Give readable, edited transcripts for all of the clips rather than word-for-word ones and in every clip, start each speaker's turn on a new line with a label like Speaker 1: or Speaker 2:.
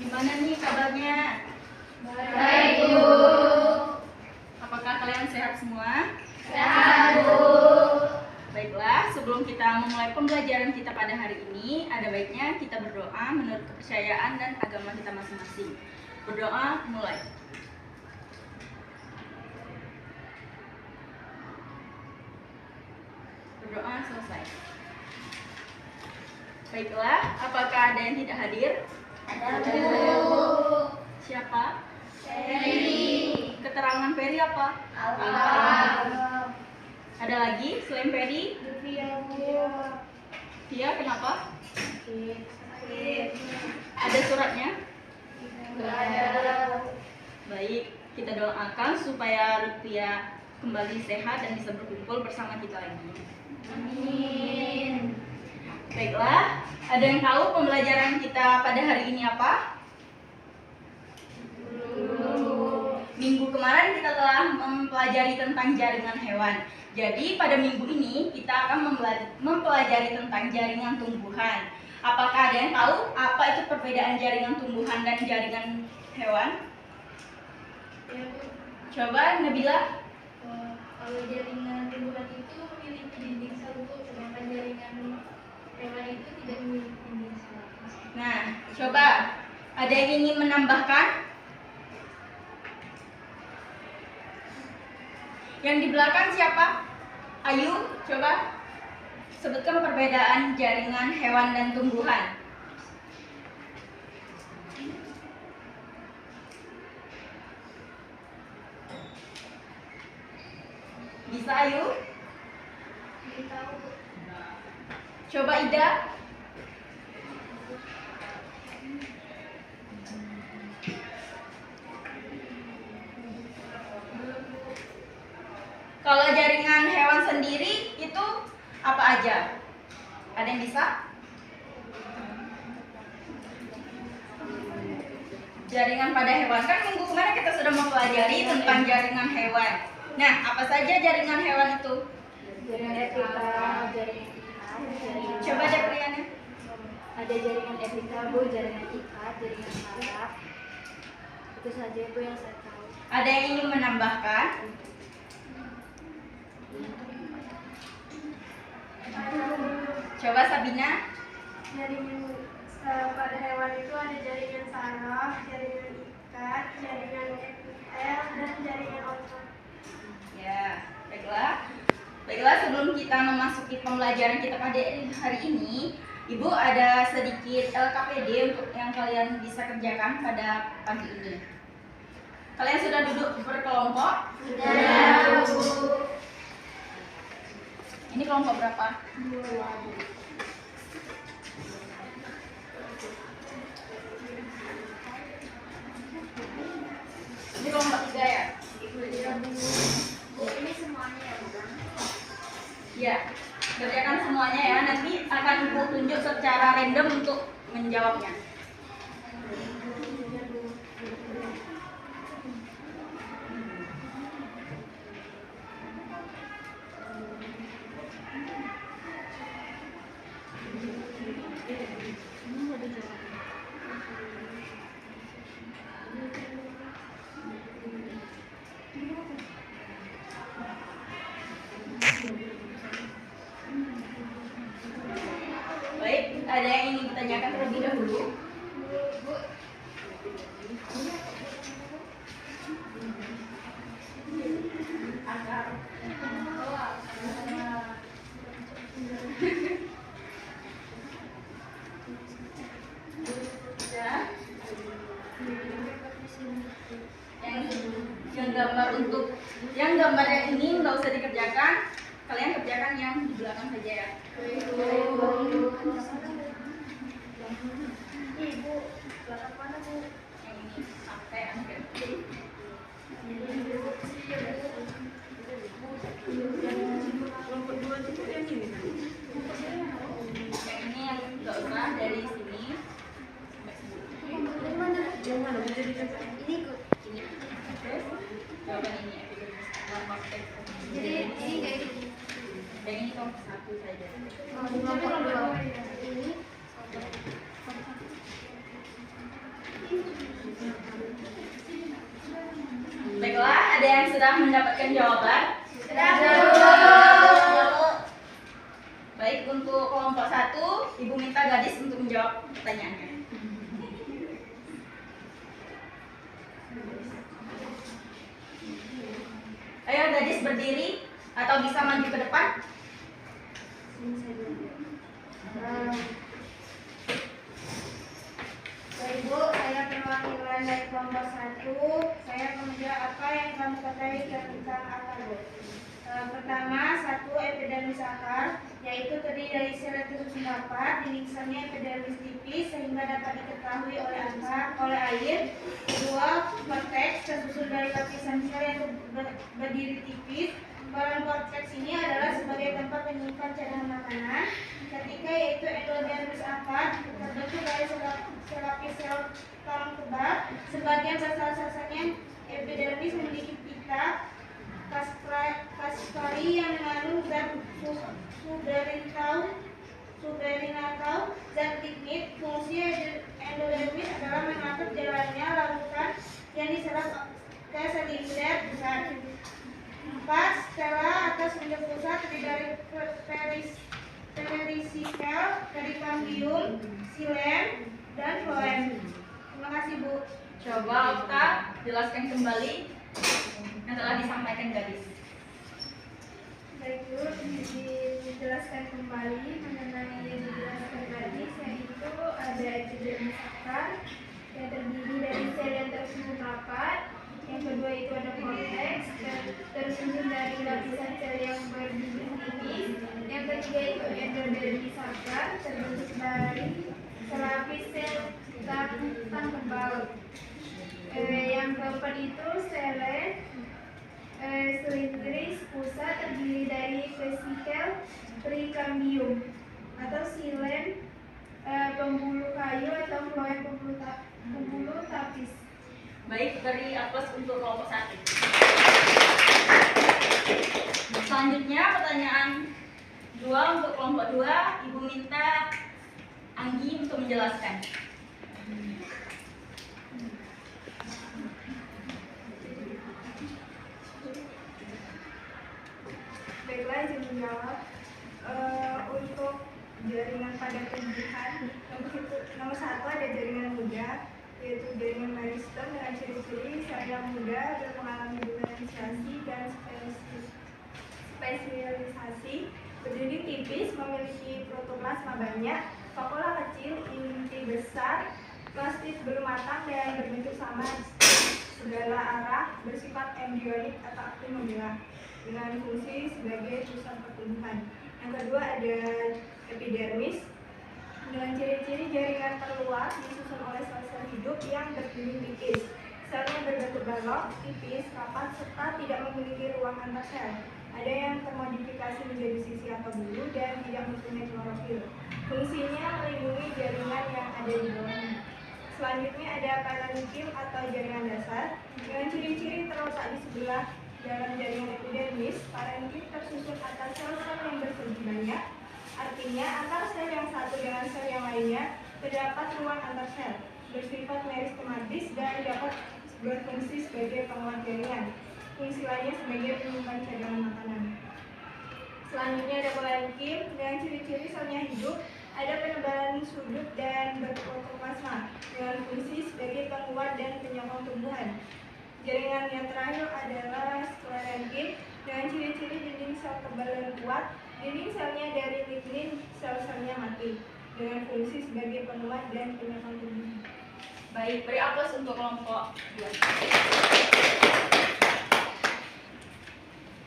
Speaker 1: Gimana nih kabarnya?
Speaker 2: Baik, Bu.
Speaker 1: Apakah kalian sehat semua?
Speaker 2: Sehat, Bu.
Speaker 1: Baiklah, sebelum kita memulai pembelajaran kita pada hari ini, ada baiknya kita berdoa menurut kepercayaan dan agama kita masing-masing. Berdoa, mulai. Berdoa selesai. Baiklah, apakah ada yang tidak hadir?
Speaker 2: Ada, Bu.
Speaker 1: Siapa?
Speaker 2: Ferry.
Speaker 1: Keterangan Ferry apa?
Speaker 2: Alfa.
Speaker 1: Ada lagi selain Ferry?
Speaker 2: Lutfia, Bu.
Speaker 1: Dia kenapa?
Speaker 2: Sakit.
Speaker 1: Ada suratnya?
Speaker 2: Enggak ada.
Speaker 1: Baik, kita doakan supaya Lutfia kembali sehat dan bisa berkumpul bersama kita lagi.
Speaker 2: Amin.
Speaker 1: Baiklah, ada yang tahu pembelajaran kita pada hari ini apa? Minggu kemarin kita telah mempelajari tentang jaringan hewan. Jadi pada minggu ini kita akan mempelajari tentang jaringan tumbuhan. Apakah ada yang tahu apa itu perbedaan jaringan tumbuhan dan jaringan hewan?
Speaker 2: Ya, Bu.
Speaker 1: Coba Nabila.
Speaker 2: Kalau jaringan tumbuhan itu memiliki dinding satu, sedangkan jaringan hewan itu tidak memiliki dinding satu.
Speaker 1: Nah, coba ada yang ingin menambahkan? Yang di belakang siapa? Ayu, coba sebutkan perbedaan jaringan hewan dan tumbuhan. Bisa Ayu?
Speaker 2: Ini tahu, Bu.
Speaker 1: Coba Ida. Kalau jaringan hewan sendiri itu apa aja? Ada yang bisa? Jaringan pada hewan, kan minggu kemarin kita sudah mempelajari tentang jaringan hewan. Nah, apa saja jaringan hewan itu?
Speaker 2: Jaringan etika, jaringan ikat, jaringan.
Speaker 1: Coba Depriana.
Speaker 2: Ada jaringan etika, Bu, jaringan ikat, jaringan saraf. Itu saja, Bu, yang saya tahu.
Speaker 1: Ada yang ingin menambahkan? Coba Sabina.
Speaker 3: Jaringan pada hewan itu ada jaringan saraf, jaringan ikat, jaringan epitel, dan jaringan otot.
Speaker 1: Ya, baiklah. Baiklah, sebelum kita memasuki pembelajaran kita pada hari ini, Ibu ada sedikit KPD untuk yang kalian bisa kerjakan pada pagi ini. Kalian sudah duduk berkelompok?
Speaker 2: Sudah, Bu.
Speaker 1: Ini kelompok berapa?
Speaker 2: 2.
Speaker 1: Ini kelompok 3 ya?
Speaker 2: Bu, ini semuanya ya, bukan?
Speaker 1: Ya, kerjakan semuanya ya. Nanti akan Ibu tunjuk secara random untuk menjawabnya. Baik, ada yang ingin ditanyakan terlebih dahulu? Ya. Yang gambar untuk yang gambar yang ini nggak usah dikerjakan, kalian kerjakan yang di belakang saja ya.
Speaker 3: Ibu, belakang mana, Bu?
Speaker 1: Yang ini sampai akhir. Yang ini yang nggak usah dari sini sampai sini.
Speaker 3: Yang mana? Ini, Bu.
Speaker 1: Ini. Terus jawaban ini epidermis kelompok X.
Speaker 3: Jadi ini kayak gini.
Speaker 1: Yang ini kelompok 1 saja.
Speaker 3: Kelompok 2. Ini.
Speaker 1: Baiklah, ada yang sudah mendapatkan jawaban? Baik, untuk kelompok 1, Ibu minta Gadis untuk menjawab pertanyaannya. Ayo Gadis berdiri atau bisa maju ke depan.
Speaker 3: Ibu, saya perwakilan dari kelompok 1. Saya akan menjawab apa yang kamu ketahui tentang akar. Pertama, 1 epidermis akar, yaitu terdiri dari sel yang tersusun rapat, dinding selnya epidermis tipis sehingga dapat diketahui oleh air. 2, korteks tersusun dari lapisan sel yang berdiri tipis. Peran korteks ini adalah sebagai tempat menyimpan cadangan makanan. Ketiga, yaitu endodermis akar, terbentuk dari selapis sel tulang kebal. Sebagian besar sel-selnya epidermis memiliki pita kaspari yang mengandung zat suberinatau, zat lignit. Fungsi endodermis adalah mengatur jalannya larutan yang diserap ke silinder besar. 4. Stela atas bentuk pusat terdiri dari perisikel, perikambium, xilem, dan floem. Terima kasih, Bu.
Speaker 1: Coba Okta jelaskan kembali yang telah disampaikan Gadis.
Speaker 3: Baik, Bu, dijelaskan kembali mengenai yang dijelaskan tadi, yaitu ada epidermis akar yang terdiri dari sel yang tersusun rapat. Yang kedua itu ada korteks tersusun dari lapisan sel yang berdinding tipis. Yang ketiga itu endodermis akar terbentuk dari selapis sel tulang kebal. Yang keempat itu selen silindris pusat terdiri dari vesikel perikambium atau xilem pembuluh kayu atau floem pembuluh tapis.
Speaker 1: Baik, beri aplaus untuk kelompok 1. Selanjutnya pertanyaan 2 untuk kelompok 2, Ibu minta Anggi untuk menjelaskan.
Speaker 3: Baiklah, izin menjawab. Untuk jaringan pada tumbuhan, nomor 1 ada jaringan muda, yaitu jaringan meristem dengan ciri-ciri sel yang muda mengalami diferensiasi dan spesialisasi, berdinding tipis, memiliki protoplasma banyak, vakuola kecil, inti besar, plastis belum matang dan berbentuk sama segala arah, bersifat embrionik atau aktif membelah, dengan fungsi sebagai pusat pertumbuhan. Yang kedua ada epidermis dengan ciri-ciri jaringan terluar disusun oleh sel-sel hidup yang berdinding tipis. Selnya berbentuk balok, tipis, rapat, serta tidak memiliki ruang antar sel. Ada yang termodifikasi menjadi sisi atau bulu dan tidak mempunyai klorofil. Fungsinya melindungi jaringan yang ada di bawahnya. Selanjutnya ada parenchyma atau jaringan dasar dengan ciri-ciri terletak di sebelah dalam jaringan epidermis. Parenchyma tersusun atas sel-sel yang bersegi banyak. Artinya antar sel yang satu dengan sel yang lainnya terdapat ruang antar sel, bersifat meristematis dan dapat berfungsi sebagai penguat jaringan. Fungsi lainnya sebagai penyimpan cadangan makanan. Selanjutnya ada parenchyma dengan ciri-ciri selnya hidup, ada penebalan sudut dan berprotoplasma dengan fungsi sebagai penguat dan penyokong tumbuhan. Jaringan yang terakhir adalah sklerenchyma dengan ciri-ciri dinding sel tebal dan kuat. Dinding selnya dari lignin, sel-selnya mati, dengan fungsi sebagai penguat dan penyokong tumbuhan.
Speaker 1: Baik, beri aplaus untuk kelompok 2.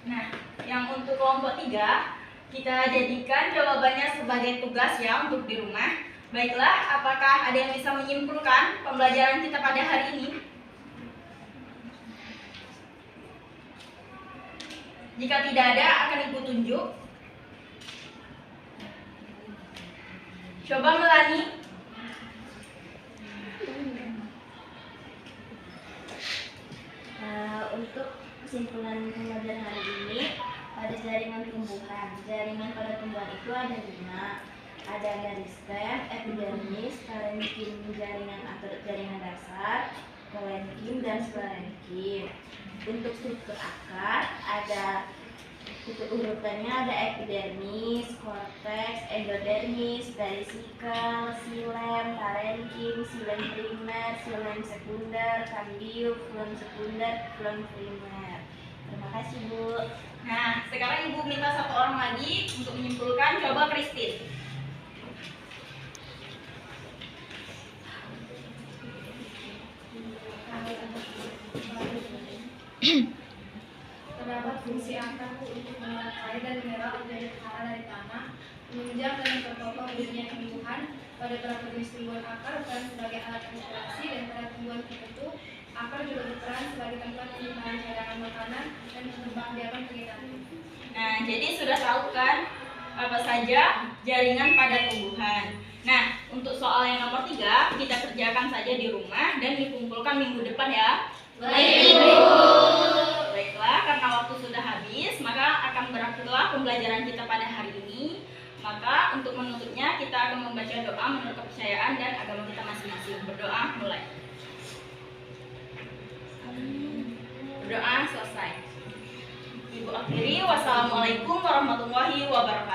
Speaker 1: Nah, yang untuk kelompok 3, kita jadikan jawabannya sebagai tugas ya untuk di rumah. Baiklah, apakah ada yang bisa menyimpulkan pembelajaran kita pada hari ini? Jika tidak ada, akan Ibu tunjuk. Coba Melani.
Speaker 4: Untuk kesimpulan pembelajaran hari ini, pada jaringan tumbuhan. Jaringan pada tumbuhan itu ada 5. Ada meristem, epidermis, parenchyma jaringan atau jaringan dasar, koenkim, dan sklerenkim. Untuk struktur akar ada urutannya ada epidermis, korteks, endodermis, perisikel, xilem, parenkim, xilem primer, xilem sekunder, kambium, filum sekunder, filum primer. Terima kasih, Bu.
Speaker 1: Nah, sekarang Ibu minta satu orang lagi untuk menyimpulkan. Coba Christine.
Speaker 2: Terdapat fungsi akar untuk mengikat air dan mineral menjadi tekanan dari tanah, menunjang dan memperkokoh berdirinya tumbuhan. Pada beberapa jenis tumbuhan akar berperan sebagai alat respirasi, dan pada tumbuhan tertentu akar juga berperan sebagai tempat penyimpanan cadangan makanan dan pengembangbiakan kegiatan.
Speaker 1: Nah, jadi sudah tahu kan apa saja jaringan pada tumbuhan. Nah, untuk soal yang nomor 3 kita kerjakan saja di rumah dan dikumpulkan minggu depan ya.
Speaker 4: Baik, Bu.
Speaker 1: Baiklah, karena waktu sudah habis, maka akan berakhirlah pembelajaran kita pada hari ini. Maka untuk menutupnya kita akan membaca doa menurut kepercayaan dan agama kita masing-masing. Berdoa mulai. Berdoa selesai. Ibu akhiri, wassalamualaikum warahmatullahi wabarakatuh.